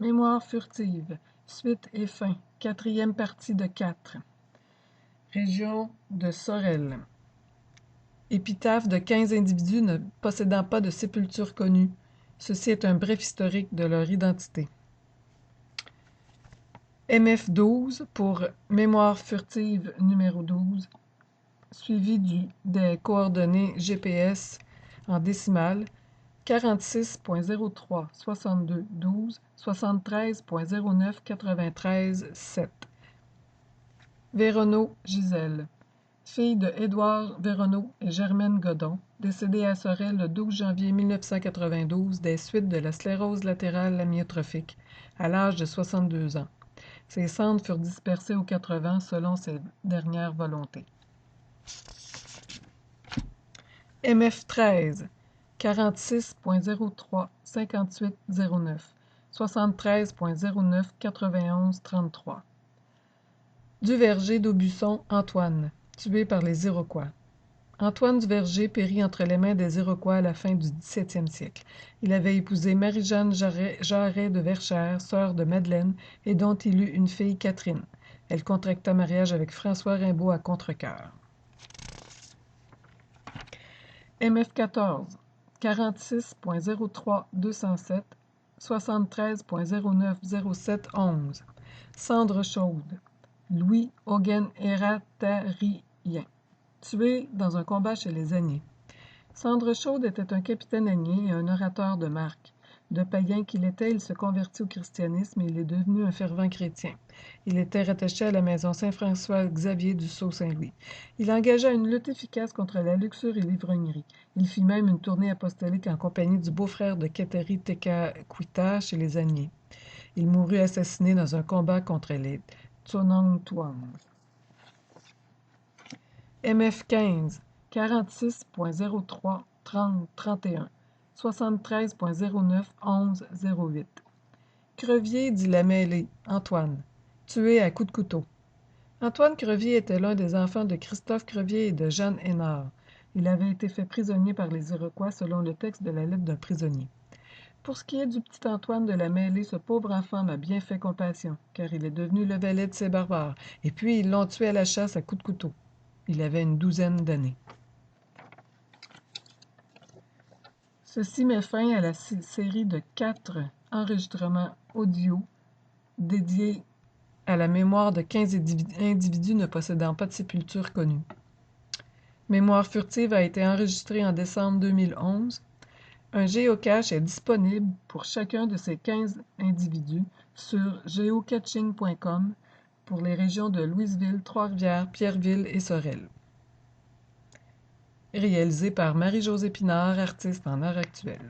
Mémoire furtive, suite et fin, quatrième partie de 4. Région de Sorel. Épitaphe de 15 individus ne possédant pas de sépulture connue. Ceci est un bref historique de leur identité. MF12 pour Mémoire furtive numéro 12, suivi des coordonnées GPS en décimales 46.03 62 12 73.09 93 7. Véronneau Gisèle, fille de Édouard Véronneau et Germaine Godon, décédée à Sorel le 12 janvier 1992 des suites de la sclérose latérale amyotrophique, à l'âge de 62 ans. Ses cendres furent dispersées aux 80 selon ses dernières volontés. MF13 46.03 5809 73.09 91 33. Duverger d'Aubusson Antoine, tué par les Iroquois. Antoine Duverger périt entre les mains des Iroquois à la fin du XVIIe siècle. Il avait épousé Marie-Jeanne Jarret de Verchères, sœur de Madeleine, et dont il eut une fille Catherine. Elle contracta mariage avec François Rimbaud à Contrecoeur. MF14 46.03 207 73.09 07 11. Cendre chaude. Louis Hogen-Eratarien, tué dans un combat chez les Agnés. Cendre chaude était un capitaine Agné et un orateur de marque. De païen qu'il était, il se convertit au christianisme et il est devenu un fervent chrétien. Il était rattaché à la maison Saint-François-Xavier du Sault-Saint-Louis. Il engagea une lutte efficace contre la luxure et l'ivrognerie. Il fit même une tournée apostolique en compagnie du beau-frère de Kateri Tekakwitha chez les Agnés. Il mourut assassiné dans un combat contre les Tshonangtuang. MF15 46.03 30 31 73.09 11 08. Crevier dit la mêlée, Antoine, tué à coups de couteau. Antoine Crevier était l'un des enfants de Christophe Crevier et de Jeanne Hénard. Il avait été fait prisonnier par les Iroquois selon le texte de la lettre d'un prisonnier. Pour ce qui est du petit Antoine de la mêlée, ce pauvre enfant m'a bien fait compassion, car il est devenu le valet de ces barbares, et puis ils l'ont tué à la chasse à coups de couteau. Il avait une douzaine d'années. Ceci met fin à la série de 4 enregistrements audio dédiés à la mémoire de 15 individus ne possédant pas de sépulture connue. Mémoire furtive a été enregistrée en décembre 2011. Un géocache est disponible pour chacun de ces 15 individus sur geocaching.com pour les régions de Louisville, Trois-Rivières, Pierreville et Sorel. Réalisé par Marie-Josée Pinard, artiste en art actuel.